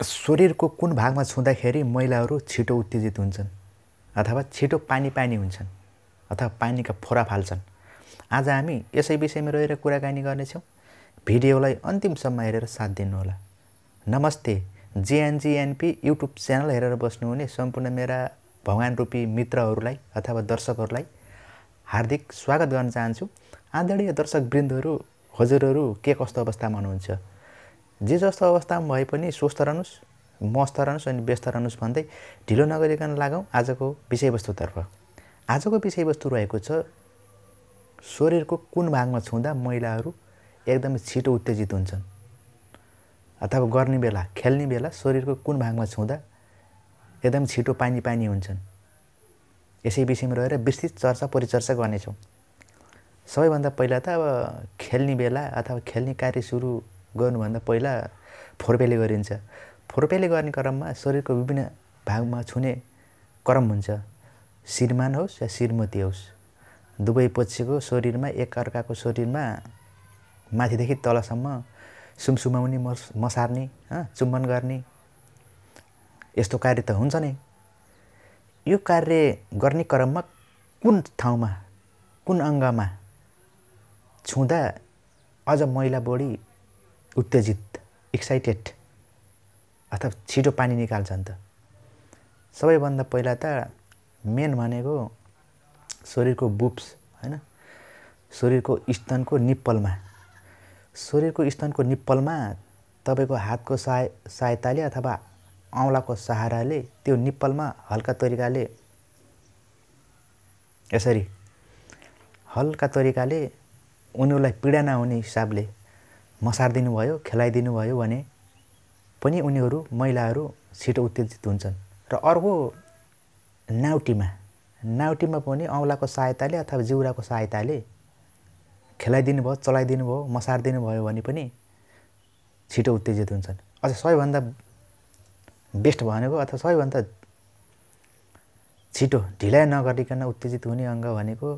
शरीरको कुन भागमा छुँदाखेरि महिलाहरू छिटो उत्तेजित हुन्छन् अथवा छिटो पानी पानी हुन्छन् अथवा पानीका फोरा फाल्छन्। आज हामी यसै विषयमा रहेर कुराकानी गर्नेछौँ। भिडियोलाई अन्तिमसम्म हेरेर साथ दिनुहोला। नमस्ते, जेएनजीएनपी युट्युब च्यानल हेरेर बस्नुहुने सम्पूर्ण मेरा भगवान रूपी मित्रहरूलाई अथवा दर्शकहरूलाई हार्दिक स्वागत गर्न चाहन्छु। आदरणीय दर्शकवृन्दहरू, हजुरहरू के कस्तो अवस्थामा हुनुहुन्छ? जे जस्तो अवस्थामा भए पनि स्वस्थ रहनुस्, मस्त रहनुस् अनि व्यस्त रहनुस् भन्दै ढिलो नगरिकन लागौँ आजको विषयवस्तुतर्फ। आजको विषयवस्तु रहेको छ शरीरको कुन भागमा छुँदा महिलाहरू एकदमै छिटो उत्तेजित हुन्छन् अथवा गर्ने बेला, खेल्ने बेला शरीरको कुन भागमा छुँदा एकदम छिटो पानी पानी हुन्छन्। यसै विषयमा रहेर विस्तृत चर्चा परिचर्चा गर्नेछौँ। सबैभन्दा पहिला त अब खेल्ने बेला अथवा खेल्ने कार्य सुरु गर्नुभन्दा पहिला फोरपेले गरिन्छ। फोरपेले गर्ने क्रममा शरीरको विभिन्न भागमा छुने क्रम हुन्छ। श्रीमान होस् या श्रीमती होस्, दुवै पक्षको शरीरमा एकअर्काको शरीरमा माथिदेखि तलसम्म सुमसुमाउने, मसार्ने, चुम्बन गर्ने यस्तो कार्य त हुन्छ नै। यो कार्य गर्ने क्रममा कुन ठाउँमा, कुन अङ्गमा छुँदा अझ महिला बढी उत्तेजित, एक्साइटेड अथवा छिटो पानी निकाल्छन् त? सबैभन्दा पहिला त मेन भनेको शरीरको बुब्स, हैन, शरीरको स्तनको निप्पलमा। शरीरको स्तनको निप्पलमा तपाईको हातको सहायताले अथवा औँलाको सहाराले त्यो निप्पलमा हल्का तरिकाले यसरी हल्का तरिकाले उनीहरूलाई पीडा नहुने हिसाबले मसारिदिनु भयो, खेलाइदिनु भयो भने पनि उनीहरू, महिलाहरू छिटो उत्तेजित हुन्छन्। र अर्को नाउटीमा पनि औँलाको सहायताले अथवा जिउराको सहायताले खेलाइदिनु भयो, चलाइदिनु भयो, मसारिदिनु भयो भने पनि छिटो उत्तेजित हुन्छन्। अझ सबैभन्दा बेस्ट भनेको अथवा सबैभन्दा छिटो ढिलाइ नगरिकन उत्तेजित हुने अङ्ग भनेको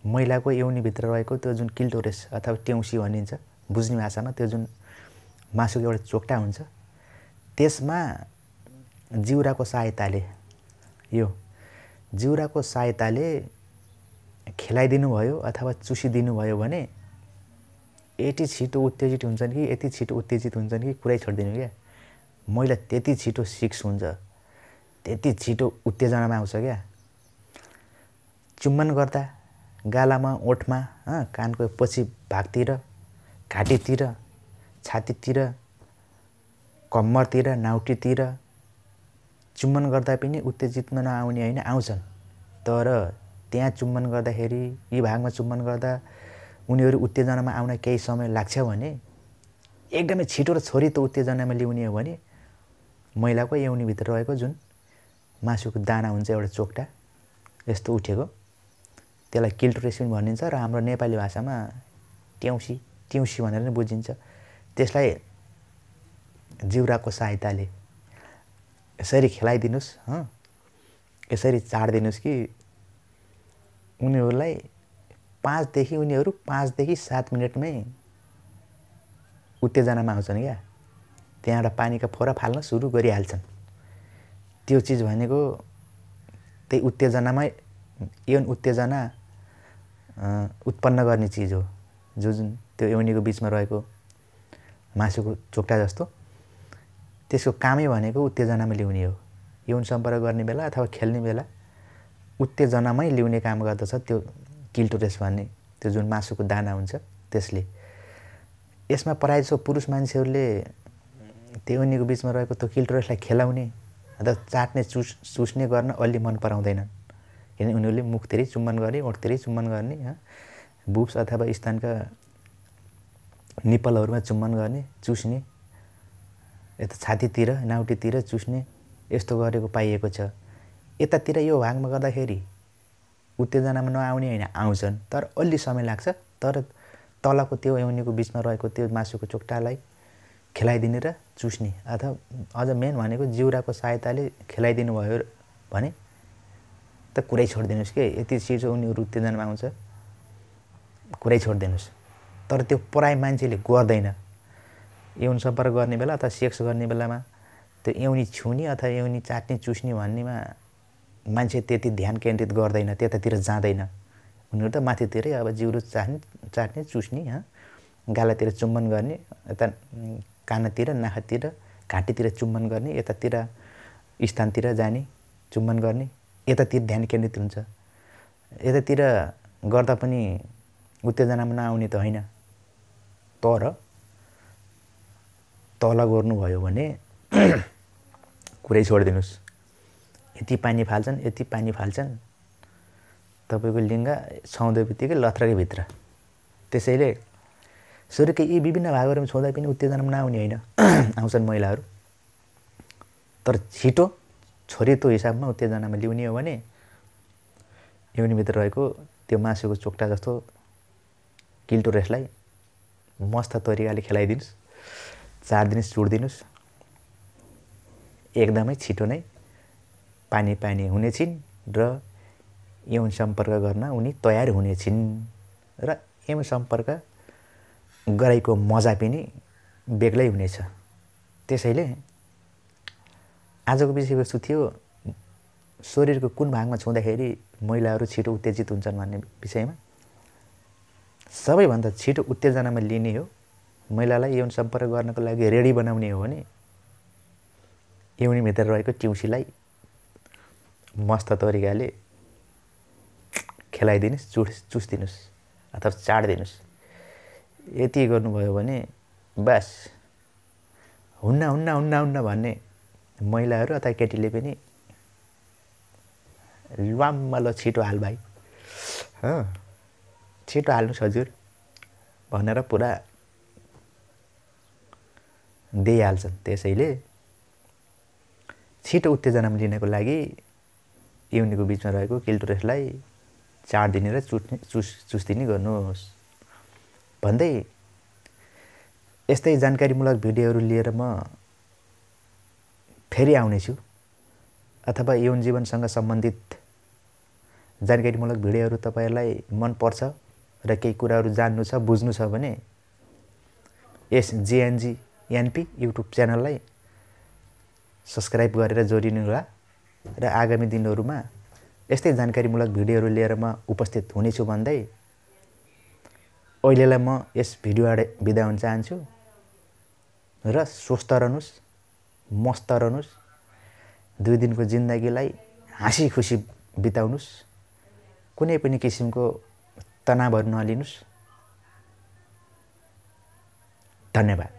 महिलाको यौनीभित्र रहेको त्यो जुन किल्टोरेस अथवा ट्याउसी भनिन्छ बुझ्ने भाषामा, त्यो जुन मासुको एउटा चोक्टा हुन्छ, त्यसमा जिउराको सहायताले, यो जिउराको सहायताले खेलाइदिनु भयो अथवा चुसिदिनु भयो भने यति छिटो उत्तेजित हुन्छन् कि यति छिटो उत्तेजित हुन्छन् कि कुरै छोडिदिनु क्या। महिला त्यति छिटो सिक्स हुन्छ, त्यति छिटो उत्तेजनामा आउँछ क्या। चुम्बन गर्दा गालामा, ओठमा, कानको पछि भागतिर, घाँटीतिर, छातीतिर, कम्मरतिर, नाउटीतिर चुम्बन गर्दा पनि उत्तेजितमा नआउने होइन, आउँछन्। तर त्यहाँ चुम्बन गर्दाखेरि, यी भागमा चुम्बन गर्दा उनीहरू उत्तेजनामा आउन केही समय लाग्छ भने, एकदमै छिटो र त्वरित उत्तेजनामा ल्याउने हो भने महिलाको यौनीभित्र रहेको जुन मासुको दाना हुन्छ, एउटा चोक्टा यस्तो उठेको, त्यसलाई किल्टोरेस पनि भनिन्छ र हाम्रो नेपाली भाषामा ट्याउसी भनेर नै बुझिन्छ। त्यसलाई जिउराको सहायताले यसरी खेलाइदिनुस्, यसरी चाडिदिनुस् कि उनीहरूलाई 5 देखि 7 मिनटमै उत्तेजनामा आउँछन् क्या। त्यहाँबाट पानीका फोरा फाल्न सुरु गरिहाल्छन्। त्यो चिज भनेको त्यही उत्तेजनामै, यौन उत्तेजना उत्पन्न गर्ने चिज हो, जुन त्यो यौनीको बिचमा रहेको मासुको चोक्टा जस्तो। त्यसको कामै भनेको उत्तेजनामा ल्याउने हो। यौन सम्पर्क गर्ने बेला अथवा खेल्ने बेला उत्तेजनामै ल्याउने काम गर्दछ त्यो किल्टोरेस भन्ने त्यो जुन मासुको दाना हुन्छ त्यसले। यसमा प्रायःजसो पुरुष मान्छेहरूले त्यो यौनीको बिचमा रहेको त्यो किल्टोरेसलाई खेलाउने अथवा चाट्ने, चुस्ने गर्न अलि मन पराउँदैनन्। किनभने उनीहरूले मुखतिरै चुम्बन गर्ने, ओठतिरै चुम्बन गर्ने, बुब्स अथवा स्तनका निप्पलहरूमा चुम्बन गर्ने, चुस्ने, यता छातीतिर, नाउटीतिर चुस्ने, यस्तो गरेको पाइएको छ। यतातिर यो भागमा गर्दाखेरि उत्तेजनामा नआउने होइन, आउँछन्, तर अलि समय लाग्छ। तर तलको त्यो यौनीको बिचमा रहेको त्यो मासुको चोक्टालाई खेलाइदिने र चुस्ने अथवा अझ मेन भनेको जिउराको सहायताले खेलाइदिनु भयो भने त कुरै छोडिदिनुहोस् के। यति छिटो उनीहरू उत्तेजनामा आउँछ, कुरै छोडिदिनुहोस्। तर त्यो प्राय मान्छेले गर्दैन। यौन सम्पर्क गर्ने बेला अथवा सेक्स गर्ने बेलामा त्यो एउनी छुने अथवा एउनी चाट्ने चुस्ने भन्नेमा मान्छे त्यति ध्यान केन्द्रित गर्दैन, त्यतातिर जाँदैन। उनीहरू त माथितिरै अब जिउरो चाट्ने चुस्ने, गालातिर चुम्बन गर्ने, यता कानतिर नाकतिर घाँटीतिर चुम्बन गर्ने, यतातिर स्थानतिर जाने चुम्बन गर्ने, यतातिर ध्यान केन्द्रित हुन्छ। यतातिर गर्दा पनि उत्तेजनामा नआउने त होइन, तर तल गर्नुभयो भने कुरै छोडिदिनुहोस्। यति पानी फाल्छन्, यति पानी फाल्छन्, तपाईँको लिङ्ग छाउँदै बित्तिकै लथ्राकै भित्र। त्यसैले शरीरका यी विभिन्न भागहरूमा छुँदा पनि उत्तेजनामा नआउने होइन, आउँछन् महिलाहरू। तर छिटो छोरीतो हिसाबमा उत्तेजनामा ल्याउने हो भने योनिभित्र रहेको त्यो मासुको चोक्टा जस्तो किल्टोरेसलाई मस्त तरिकाले खेलाइदिनुहोस्, चार्दिनुहोस्, चुड्दिनुहोस्। एकदमै छिटो नै पानी पानी हुनेछिन् र यौन सम्पर्क गर्न उनी तयार हुनेछिन् र यौन सम्पर्क गराइको मजा पनि बेग्लै हुनेछ। त्यसैले आजको विषयवस्तु थियो शरीरको कुन भागमा छुँदाखेरि महिलाहरू छिटो उत्तेजित हुन्छन् भन्ने विषयमा। सबैभन्दा छिटो उत्तेजनामा लिने हो, महिलालाई यौन सम्पर्क गर्नको लागि रेडी बनाउने हो भने यौनीभित्र रहेको टिउसीलाई मस्त तरिकाले खेलाइदिनुहोस्, चुस्दिनुहोस् अथवा चाड्दिनुहोस्। यति गर्नुभयो भने बस हुन्न हुन्न हुन्न हुन्न भन्ने महिलाहरू अथवा केटीले पनि लम्मा ल छिटो हाल भाइ, छिटो हाल्नुहोस् हजुर भनेर पुरा दिइहाल्छन्। त्यसैले छिटो उत्तेजनामा लिनको लागि योनिको बिचमा रहेको किल्टोरेसलाई चाड्दिने र चुस्दिने गर्नुहोस् भन्दै यस्तै जानकारीमूलक भिडियोहरू लिएर म फेरि आउनेछु। अथवा यौन जीवनसँग सम्बन्धित जानकारीमूलक भिडियोहरू तपाईहरुलाई मन पर्छ र केही कुराहरू जान्नु छ, बुझ्नु छ भने यस JNG युट्युब च्यानललाई सब्स्क्राइब गरेर जोडिनुहोला र आगामी दिनहरूमा यस्तै जानकारीमूलक भिडियोहरू लिएर म उपस्थित हुनेछु भन्दै अहिलेलाई म यस भिडियोबाट बिदा हुन चाहन्छु र स्वस्थ रहनुस्, मस्त रहनुस्, 2 दिनको जिन्दगीलाई हाँसी खुसी बिताउनुस्, कुनै पनि किसिमको तनावहरू नलिनुस्। धन्यवाद।